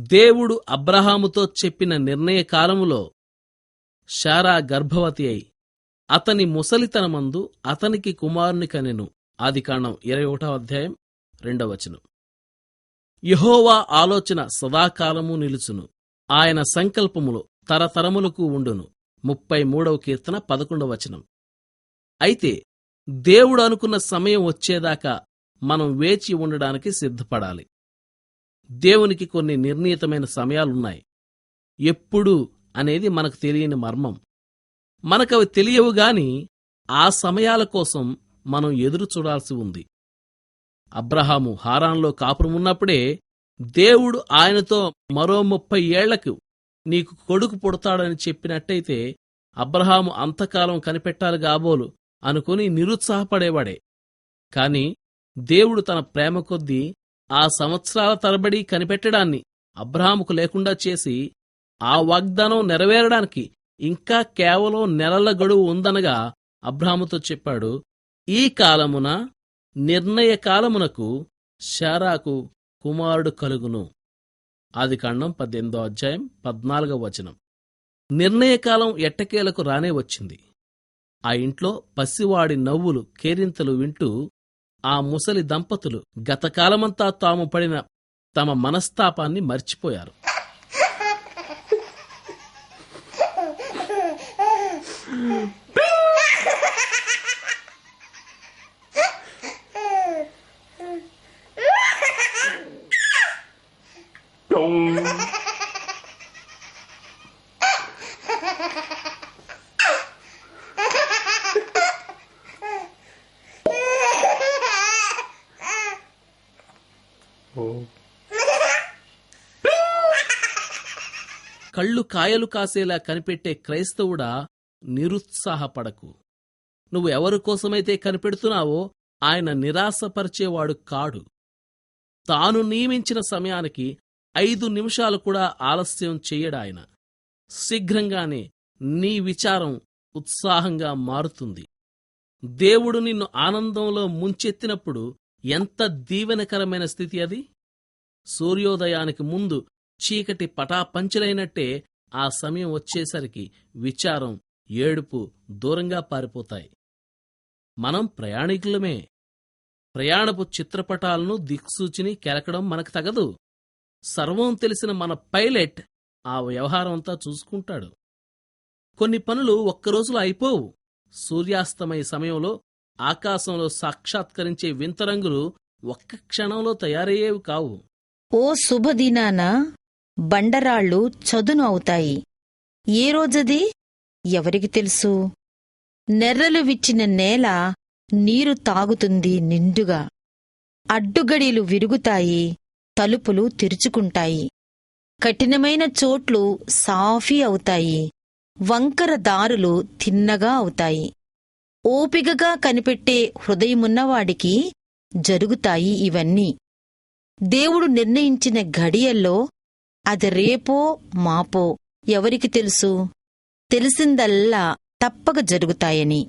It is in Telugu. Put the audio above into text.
దేవుడు అబ్రహాముతో చెప్పిన నిర్ణయకాలములో శారా గర్భవతి అయి అతని ముసలితనమందు అతనికి కుమారుని కనెను. ఆదికాండం 21వ అధ్యాయం 2వ వచనం. యెహోవా ఆలోచన సదాకాలము నిలుచును, ఆయన సంకల్పములు తరతరములకు ఉండును. 33వ కీర్తన 11వ వచనం. అయితే దేవుడు అనుకున్న సమయం వచ్చేదాకా మనం వేచి ఉండడానికి సిద్ధపడాలి. దేవునికి కొన్ని నిర్ణీతమైన సమయాలున్నాయి. ఎప్పుడు అనేది మనకు తెలియని మర్మం. మనకవి తెలియవుగాని ఆ సమయాల కోసం మనం ఎదురు చూడాల్సి ఉంది. అబ్రహాము హారాన్లో కాపురమున్నప్పుడే దేవుడు ఆయనతో మరో 30 ఏళ్లకు నీకు కొడుకు పుడతాడని చెప్పినట్టయితే అబ్రహాము అంతకాలం కనిపెట్టాలి కాబోలు అనుకుని నిరుత్సాహపడేవాడే. కాని దేవుడు తన ప్రేమ కొద్దీ ఆ సంవత్సరాల తరబడి కనిపెట్టడాన్ని అబ్రహాముకు లేకుండా చేసి ఆ వాగ్దానం నెరవేరడానికి ఇంకా కేవలం నెలల గడువు ఉందనగా అబ్రహాముతో చెప్పాడు, ఈ కాలమున నిర్ణయకాలమునకు శారాకు కుమారుడు కలుగును. ఆదికాండం 18వ అధ్యాయం 14వ వచనం. నిర్ణయకాలం ఎట్టకేలకు రానే వచ్చింది. ఆ ఇంట్లో పసివాడి నవ్వులు కేరింతలు వింటూ ఆ ముసలి దంపతులు గతకాలమంతా తాము పడిన తమ మనస్తాపాన్ని మర్చిపోయారు. కళ్ళు కాయలు కాసేలా కనిపెట్టే క్రైస్తవుడా, నిరుత్సాహపడకు. నువ్వు ఎవరి కోసమైతే కనిపెడుతున్నావో ఆయన నిరాశపరిచేవాడు కాడు. తాను నియమించిన సమయానికి 5 నిమిషాలు కూడా ఆలస్యం చెయ్యడాయన. శీఘ్రంగానే నీ విచారం ఉత్సాహంగా మారుతుంది. దేవుడు నిన్ను ఆనందంలో ముంచెత్తినప్పుడు ఎంత దీవెనకరమైన స్థితి అది! సూర్యోదయానికి ముందు చీకటి పటాపంచలైనట్టే ఆ సమయం వచ్చేసరికి విచారం, ఏడుపు దూరంగా పారిపోతాయి. మనం ప్రయాణికులమే. ప్రయాణపు చిత్రపటాలను దిక్సూచిని కెలకడం మనకు తగదు. సర్వం తెలిసిన మన పైలట్ ఆ వ్యవహారమంతా చూసుకుంటాడు. కొన్ని పనులు ఒక్కరోజులో అయిపోవు. సూర్యాస్తమయ సమయంలో ఆకాశంలో సాక్షాత్కరించే వింతరంగులు ఒక్క క్షణంలో తయారయ్యేవి కావు. ఓ శుభదినాన బండరాళ్ళు చదును అవుతాయి. ఏ రోజది ఎవరికి తెలుసు? నెర్రలు విచ్చిన నేల నీరు తాగుతుంది నిండుగా. అడ్డుగడిలు విరుగుతాయి, తలుపులు తెరుచుకుంటాయి. కఠినమైన చోట్లు సాఫీ అవుతాయి, వంకర దారులు తిన్నగా అవుతాయి. ఓపికగా కనిపెట్టే హృదయమున్నవాడికి జరుగుతాయి ఇవన్నీ. దేవుడు నిర్ణయించిన ఘడియల్లో అది రేపో మాపో ఎవరికి తెలుసు? తెలిసిందల్లా తప్పక జరుగుతాయని.